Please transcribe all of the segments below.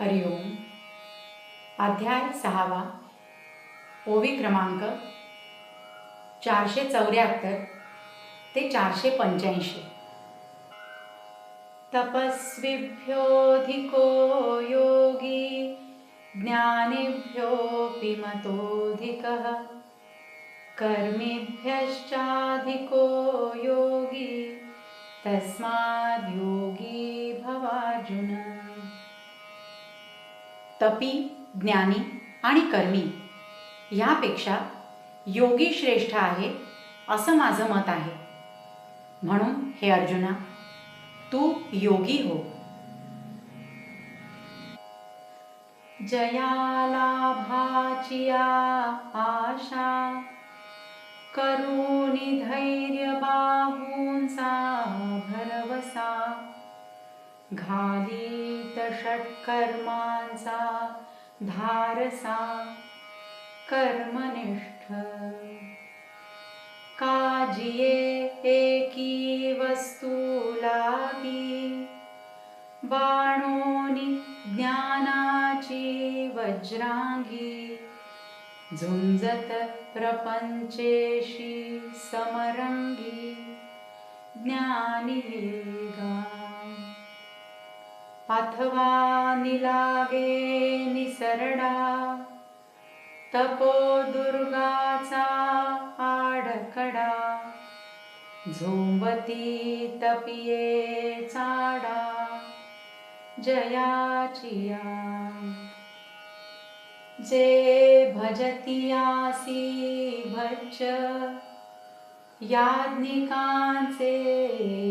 हरिओम. अध्याय 6वा. ओवी क्रमांक 474 ते 485. तपस्विभ्योऽधिको योगी ज्ञानिभ्योऽपि मतोऽधिकः कर्मिभ्यश्चाधिको योगी तस्माद् योगी भवार्जुन. तपी, ज्ञानी आणि कर्मी ह्यापेक्षा योगी श्रेष्ठ आहे असं माझं मत आहे. म्हणून हे अर्जुना, तू योगी हो. जयालाभाचिया आशा करुणी धैर्य बाहूंचा भरवसा घालीत षट्कर्मांचा धारसा कर्मनिष्ठ काजिये एकी वस्तू लागी बाणोनी ज्ञानाची वज्रांगी झुंजत प्रपंचेशी समरंगी ज्ञानी वेगा अथवा निलागे निसरडा तपो दुर्गाचा आडकडा झोंबती तपिये चाडा जयाचिया जे भजतियासी भज याज्ञिकांचे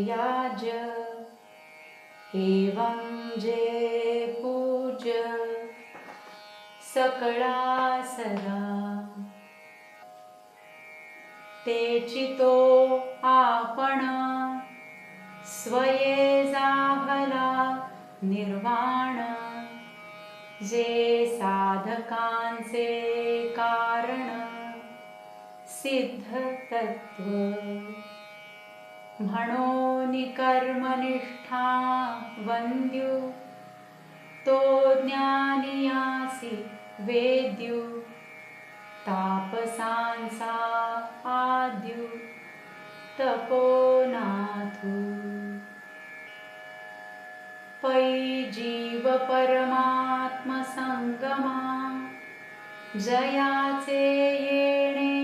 याज एवं जे पूज्य सकळा सदा तेची तो आपण स्वये जाहला निर्वाण जे साधकांचे कारण सिद्ध तत्व म्हणून कर्मनिष्ठा वंद्यू तो ज्ञानियासी वेद्यू तापसांचा आद्यू तपोनाथू पै जीव परमात्म संगमा जयाचे येणे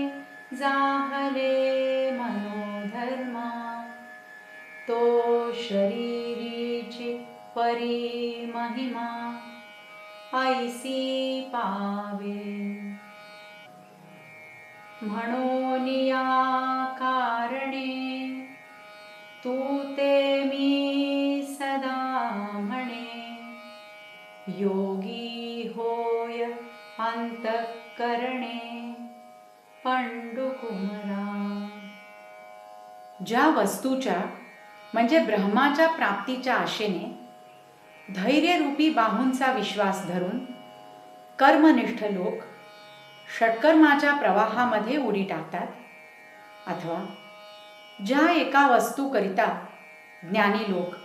जाहले मनोधर्मा तो शरीरीची परी महिमा ऐसी पावे म्हणून या कारणे तू ते मी सदा म्हणे योगी होय अंतःकरणे पंडुकुमरा. ज्या वस्तूच्या म्हणजे ब्रह्माच्या प्राप्तीच्या आशेने धैर्यरूपी बाहूंचा विश्वास धरून कर्मनिष्ठ लोक षट्कर्माच्या प्रवाहामध्ये उडी टाकतात, अथवा ज्या एका वस्तूकरिता ज्ञानी लोक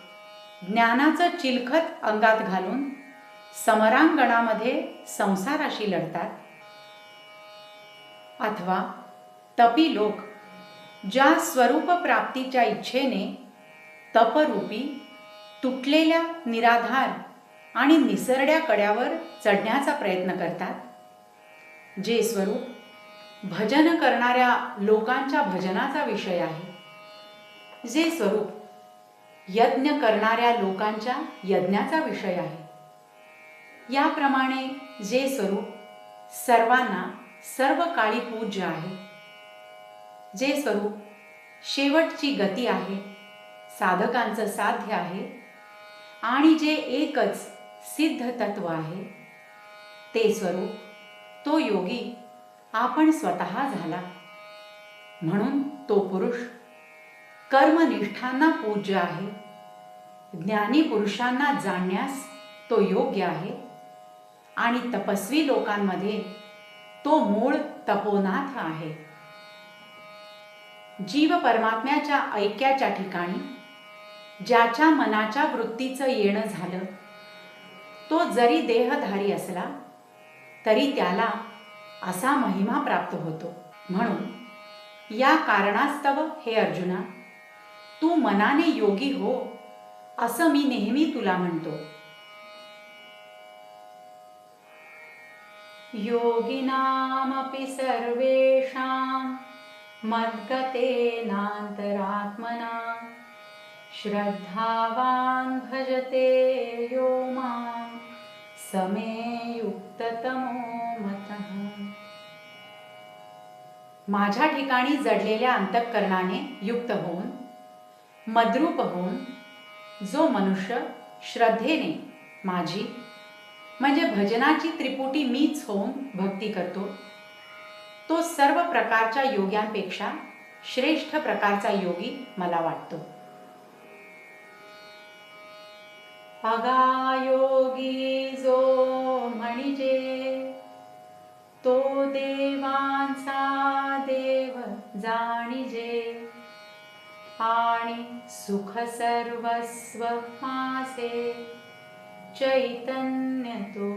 ज्ञानाचं चिलखत अंगात घालून समरांगणामध्ये संसाराशी लढतात, अथवा तपी लोक ज्या स्वरूप प्राप्तीच्या इच्छेने तपरूपी तुटलेल्या निराधार आणि निसरड्या कड्यावर चढण्याचा प्रयत्न करतात, जे स्वरूप भजन करणाऱ्या लोकांच्या भजनाचा विषय आहे, जे स्वरूप यज्ञ करणाऱ्या लोकांच्या यज्ञाचा विषय आहे, याप्रमाणे जे स्वरूप सर्वांना सर्व काळी पूज्य आहे, जे स्वरूप शेवटची गती आहे, साधकांचं साध्य आहे आणि जे एकच सिद्ध तत्व आहे, ते स्वरूप तो योगी आपण स्वतः झाला. म्हणून तो पुरुष कर्मनिष्ठांना पूज्य आहे, ज्ञानी पुरुषांना जाणण्यास तो योग्य आहे आणि तपस्वी लोकांमध्ये तो मूळ तपोनाथ आहे. जीव परमात्म्याच्या ऐक्याच्या ठिकाणी ज्याच्या मनाच्या वृत्तीचं येणं झालं तो जरी देहधारी असला तरी त्याला असा महिमा प्राप्त होतो. म्हणून या कारणास्तव हे अर्जुना, तू मनाने योगी हो असं मी नेहमी तुला म्हणतो. योगिनामपि सर्वेषां मद्गतेनान्तरात्मना श्रद्धावान् भजते यो मां स मे युक्ततमो मतः. माझ्या ठिकाणी जडलेल्या अंतःकरणाने युक्त होऊन, मद्रूप होऊन जो मनुष्य श्रद्धेने माझी म्हणजे भजनाची त्रिपुटी मीच होऊन भक्ती करतो, तो सर्व प्रकारच्या योग्यांपेक्षा श्रेष्ठ प्रकारचा योगी मला वाटतो. अगायोगी जो म्हणजे तो देवांचा देव जाणिजे आणि सुख सर्वस्व मासे चैतन्य तो.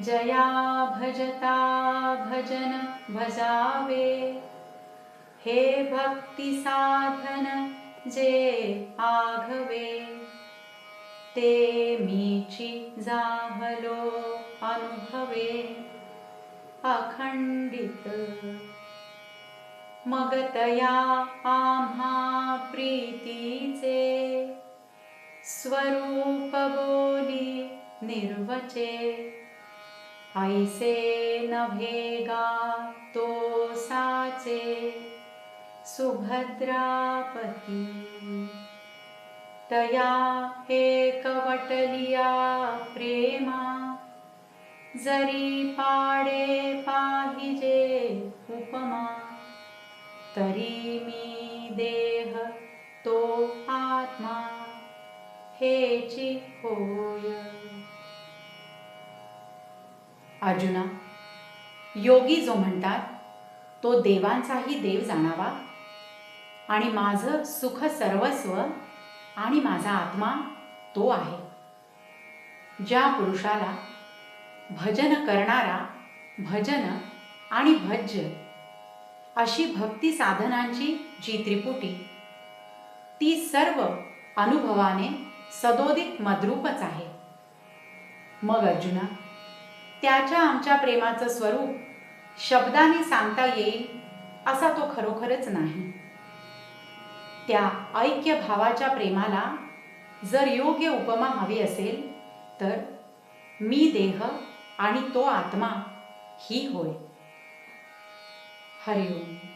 जया भजता भजन भजावे हे भक्ती साधन जे आघवे ते मीची जाहलो अनुभवे अखंडित. मग तया आम्हा प्रीतीचे स्वरूप बोली निर्वचे ऐसे नभेगा तो साचे सुभद्रापती. तया एकवटलिया प्रेमा जरी पाडे पाहिजे उपमा तरी मी देह तो आत्मा हेची होय. अर्जुना, योगी जो म्हणतात तो देवांचाही देव जाणावा आणि माझं सुख सर्वस्व आणि माझा आत्मा तो आहे. ज्या पुरुषाला भजन करणारा भजन आणि भज्य अशी भक्ती साधनांची जी त्रिपुटी, ती सर्व अनुभवाने सदोदित मद्रूपच आहे. मग अर्जुना, त्याच्या आमच्या प्रेमाचं स्वरूप शब्दाने सांगता येईल असा तो खरोखरच नाही. त्या ऐक्य भावाच्या प्रेमाला जर योग्य उपमा हवी असेल तर मी देह आणि तो आत्मा ही होय. हरिओम.